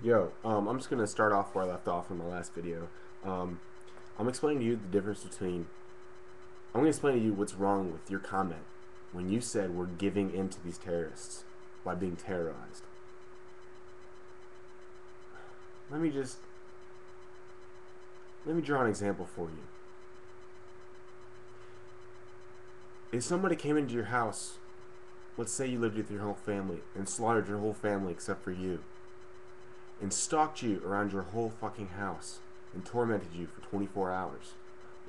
Yo, I'm just gonna start off where I left off in my last video. Um, I'm explaining to you the difference between. I'm gonna explain to you what's wrong with your comment when you said we're giving in to these terrorists by being terrorized. Let me just let me draw an example for you. If somebody came into your house, let's say you lived with your whole family, and slaughtered your whole family except for you, and stalked you around your whole fucking house and tormented you for 24 hours,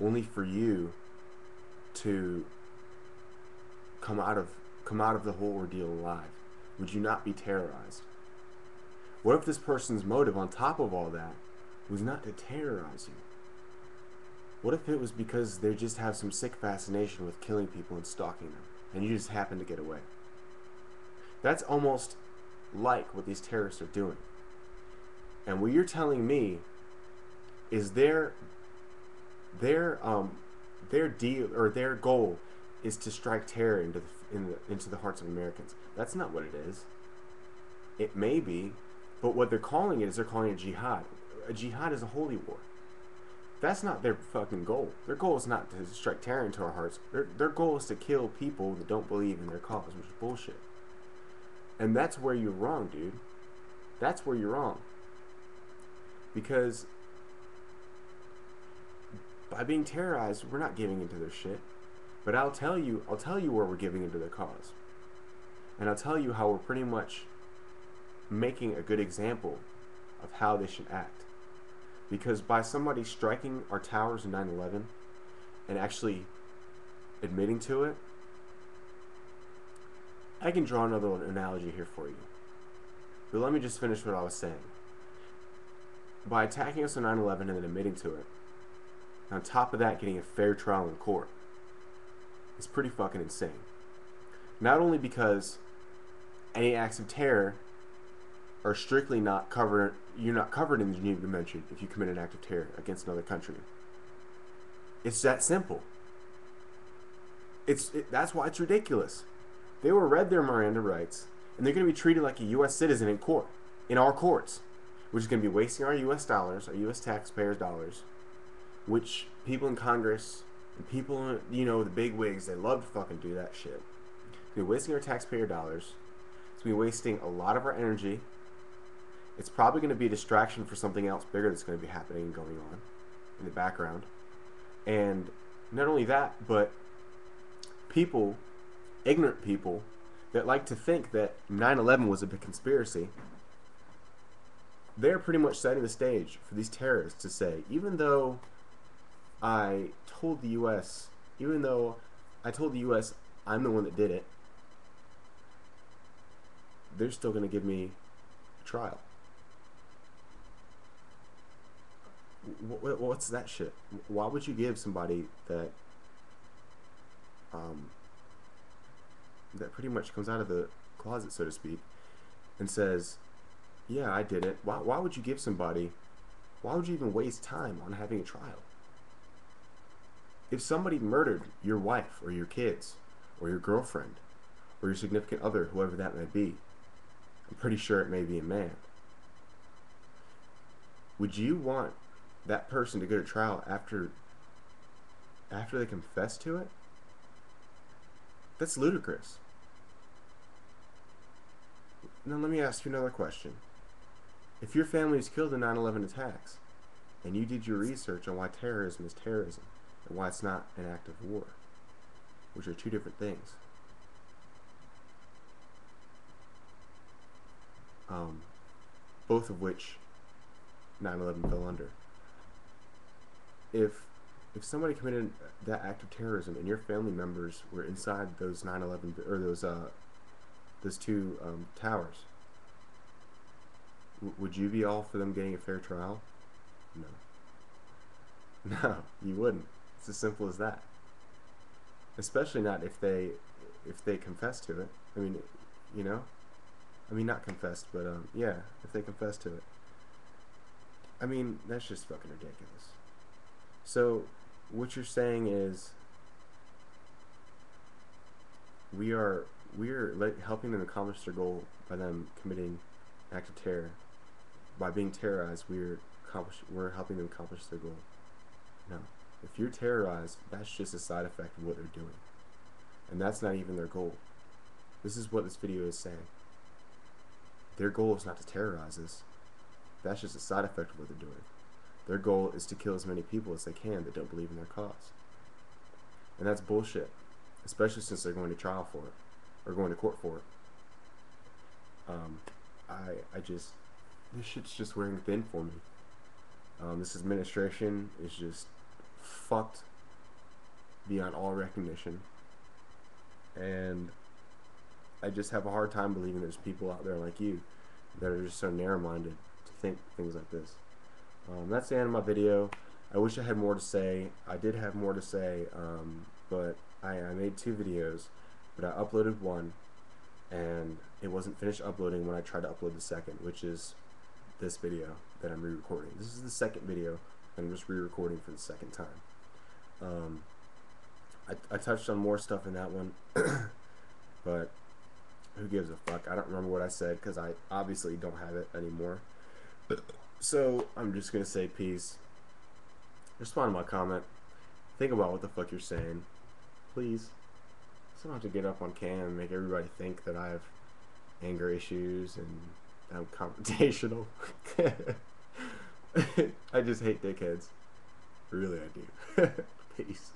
only for you to come out of the whole ordeal alive, would you not be terrorized? What if this person's motive on top of all that was not to terrorize you? What if it was because they just have some sick fascination with killing people and stalking them, and you just happen to get away? That's almost like what these terrorists are doing. And what you're telling me is their deal, or their goal is to strike terror into the hearts of Americans. That's not what it is. It may be, but what they're calling it is they're calling it jihad. A jihad is a holy war. That's not their fucking goal. Their goal is not to strike terror into our hearts. Their goal is to kill people that don't believe in their cause, which is bullshit. And that's where you're wrong, dude. That's where you're wrong. Because by being terrorized, we're not giving into their shit. But I'll tell you where we're giving into their cause. And I'll tell you how we're pretty much making a good example of how they should act. Because by somebody striking our towers in 9/11 and actually admitting to it, I can draw another analogy here for you. But let me just finish what I was saying. By attacking us on 9/11 and then admitting to it, on top of that getting a fair trial in court, it's pretty fucking insane. Not only because any acts of terror are strictly not covered, you're not covered in the Geneva Convention if you commit an act of terror against another country. It's that simple. That's why it's ridiculous. They were read their Miranda rights, and they're going to be treated like a U.S. citizen in court, in our courts, which is going to be wasting our U.S. dollars, our U.S. taxpayers' dollars, which people in Congress and people, the big wigs, they love to fucking do that shit. It's going to be wasting our taxpayer dollars. It's going to be wasting a lot of our energy. It's probably going to be a distraction for something else bigger that's going to be happening and going on in the background. And not only that, but people, ignorant people, that like to think that 9/11 was a big conspiracy, they're pretty much setting the stage for these terrorists to say, even though I told the U.S., I'm the one that did it, they're still going to give me a trial. What's that shit? Why would you give somebody that that pretty much comes out of the closet, so to speak, and says, yeah, I did it? Why would you give somebody, why would you even waste time on having a trial? If somebody murdered your wife or your kids or your girlfriend or your significant other, whoever that may be, I'm pretty sure it may be a man, would you want that person to go to trial after they confess to it? That's ludicrous. Now let me ask you another question. If your family was killed in 9/11 attacks, and you did your research on why terrorism is terrorism, and why it's not an act of war, which are two different things, both of which 9/11 fell under. If somebody committed that act of terrorism and your family members were inside those 9/11 or those two towers, would you be all for them getting a fair trial? No. No, you wouldn't. It's as simple as that. Especially not if they confess to it. I mean, not confessed, but yeah, if they confess to it. I mean, that's just fucking ridiculous. So what you're saying is we're helping them accomplish their goal by them committing an act of terror by being terrorized, we're helping them accomplish their goal. No. If you're terrorized, that's just a side effect of what they're doing. And that's not even their goal. This is what this video is saying. Their goal is not to terrorize us. That's just a side effect of what they're doing. Their goal is to kill as many people as they can that don't believe in their cause. And that's bullshit. Especially since they're going to trial for it. Or going to court for it. This shit's just wearing thin for me. This administration is just fucked beyond all recognition. And I just have a hard time believing there's people out there like you that are just so narrow-minded to think things like this. That's the end of my video. I wish I had more to say. I did have more to say, but I made 2 videos, but I uploaded one, and it wasn't finished uploading when I tried to upload the second, which is this video that I'm re-recording. This is the second video, and I'm just re-recording for the second time. I touched on more stuff in that one, but who gives a fuck? I don't remember what I said because I obviously don't have it anymore. So I'm just gonna say peace. Respond to my comment. Think about what the fuck you're saying, please. So I don't have to get up on cam and make everybody think that I have anger issues and I'm confrontational. I just hate dickheads. Really, I do. Peace.